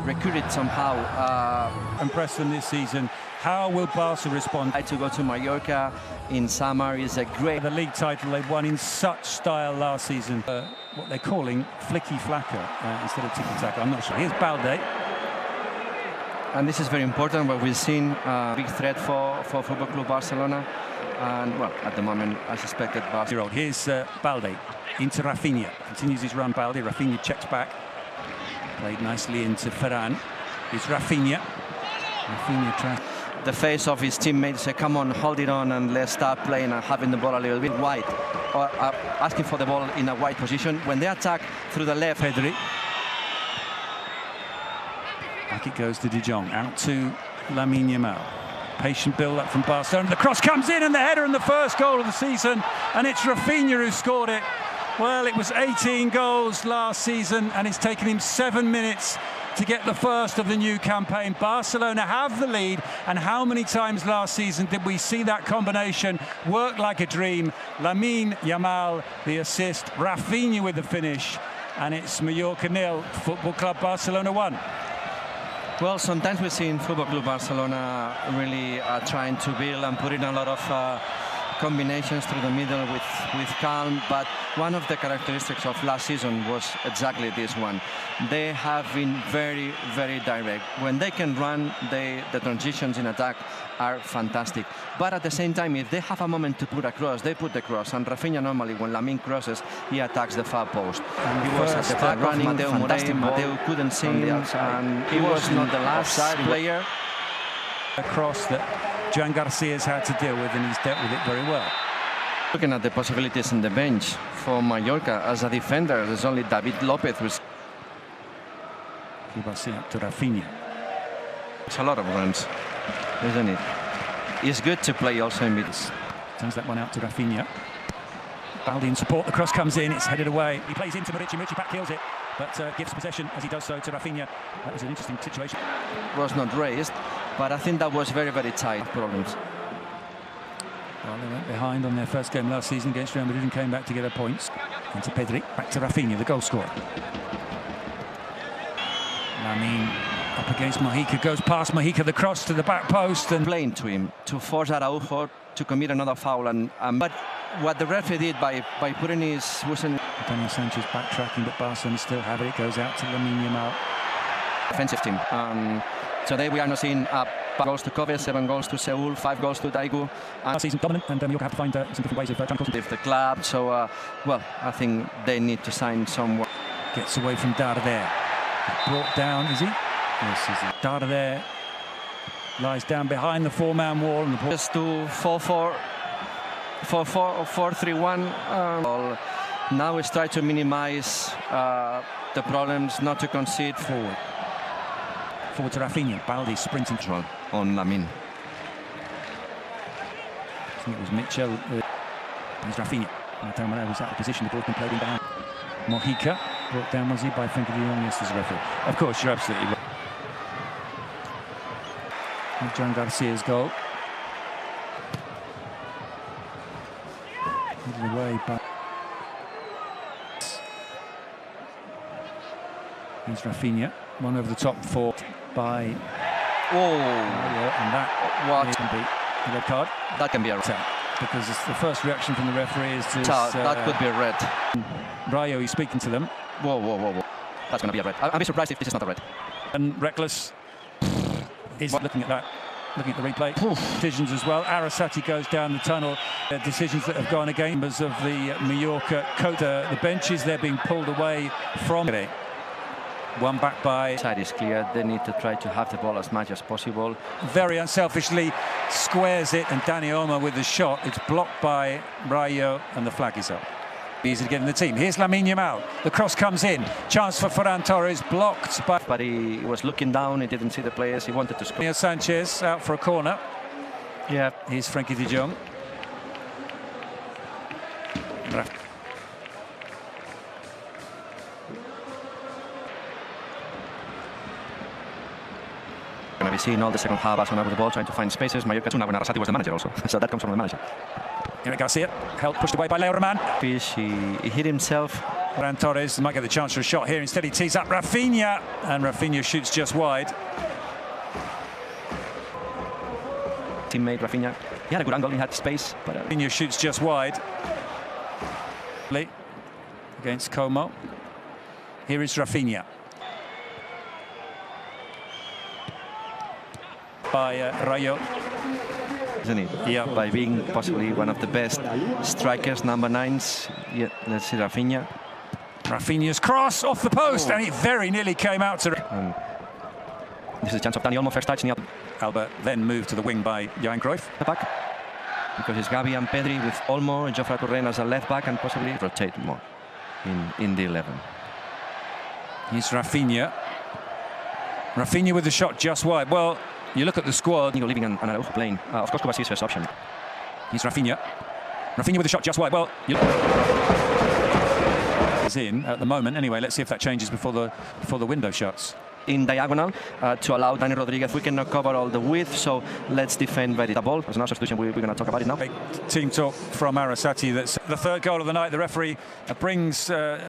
recruited somehow. Impressed them this season. How will Barca respond? To go to Mallorca in summer is a great... The league title they won in such style last season. What they're calling flicky-flacker instead of tiki-taka. I'm not sure. Here's Balde. And this is very important, where we've seen a big threat for Football Club Barcelona. And, well, at the moment, as expected, Barcelona. Here's Balde into Raphinha. Continues his run, Balde. Raphinha checks back. Played nicely into Ferran. It's Raphinha. Raphinha tries. The face of his teammates say, come on, hold it on and let's start playing and having the ball a little bit wide. Or asking for the ball in a wide position. When they attack through the left... Pedri. Back it goes to De Jong. Out to Lamine Yamal. Patient build-up from Barcelona. The cross comes in and the header and the first goal of the season. And it's Raphinha who scored it. Well, it was 18 goals last season and it's taken him 7 minutes to get the first of the new campaign. Barcelona have the lead, and how many times last season did we see that combination work like a dream? Lamine Yamal, the assist, Raphinha with the finish, and it's Mallorca 0, Football Club Barcelona 1. Well, sometimes we've seen Football Club Barcelona really trying to build and put in a lot of combinations through the middle with calm, but one of the characteristics of last season was exactly this one. They have been very, very direct. When they can run, the transitions in attack are fantastic. But at the same time, if they have a moment to put a cross, they put the cross. And Raphinha normally, when Lamine crosses, he attacks the far post. And he was at the back running. Mateo couldn't see him, and he was not the last player. A cross that Joan Garcia's had to deal with, and he's dealt with it very well. Looking at the possibilities in the bench for Mallorca as a defender, there's only David Lopez who's... Up to Raphinha. It's a lot of runs, isn't it? It's good to play also in mid. Turns that one out to Raphinha. Balde in support, the cross comes in, it's headed away. He plays into Murici, Murici back kills it, but gives possession as he does so to Raphinha. That was an interesting situation. Was not raised, but I think that was very, very tight. Problems. Well, they went behind on their first game last season against Real Madrid and came back to get their points. Into Pedri, back to Raphinha, the goal scorer. Lamine up against Mojica, goes past Mojica, the cross to the back post, and playing to him to force Araujo to commit another foul. But what the referee did by putting his... Daniel Sanchez backtracking, but Barcelona still have it. It goes out to Lamine Yamal. Offensive team. Today we are not seeing 5 goals to Kobe, 7 goals to Seoul, 5 goals to Daegu. Last season dominant, and you'll have to find some different ways of trying to the club. So, well, I think they need to sign someone. Gets away from Darder. Brought down, is he? Yes, is he? Darder there lies down behind the 4-man wall, and the ball just to 4-4, 4-4 or 4-3-1. Now it's try to minimize the problems, not to concede. Forward to Raphinha. Balde sprinting on Lamine. I think it was Mitchell. It's Raphinha. Mateo was out of position. The ball can play him down. Mojica brought down, was he, by Frankie de Jong? Yes, as a referee. Of course, you're absolutely right. And Joan Garcia's goal. Hidden away by... Here's Raphinha. One over the top for by... and that can be a red card. That can be a red. Because it's the first reaction from the referee is to... that could be a red. Rayo, he's speaking to them. Whoa. That's going to be a red. I'd be surprised if this is not a red. And Reckless is looking at that, looking at the replay. Decisions as well. Arasati goes down the tunnel. Decisions that have gone against members of the Mallorca coach. The benches, they're being pulled away from it. One back by... Side is clear. They need to try to have the ball as much as possible. Very unselfishly squares it, and Dani Olmo with the shot. It's blocked by Rayo, and the flag is up. Easy to get in the team. Here's Lamine Yamal. The cross comes in. Chance for Ferran Torres, blocked by... But he was looking down. He didn't see the players. He wanted to score. Daniel Sanchez out for a corner. Yeah. Here's Frankie de Jong. Going to be seeing all the second half Barcelona with the ball, trying to find spaces. Mallorca when Arasati was the manager also, so that comes from the manager. Eric Garcia, help pushed away by Leo Roman. He hit himself Ferran Torres might get the chance for a shot here. Instead, he tees up Raphinha, and Raphinha shoots just wide. Teammate Raphinha. He had a good angle, he had space, but Raphinha shoots just wide. Against Como. Here is Raphinha. By Rayo. Isn't it? Yeah. By being possibly one of the best strikers, number 9s. Yeah, let's see Raphinha. Raphinha's cross off the post, and it very nearly came out to... This is a chance of Dani Olmo, first touch. Albert then moved to the wing by Johan Cruyff. Back. Because it's Gavi and Pedri with Olmo and Jofre Turren as a left back and possibly rotate more in the 11. Here's Raphinha. Raphinha with the shot just wide. Well, you look at the squad. Nico leaving and Araujo playing. Of course, Kovacic is first option. Here's Raphinha. Raphinha with the shot just wide. Well, is in at the moment. Anyway, let's see if that changes before the window shuts. In diagonal to allow Dani Rodriguez. We cannot cover all the width, so let's defend very the ball. There's another substitution. We're going to talk about it now. Team talk from Arasati. That's the third goal of the night. The referee brings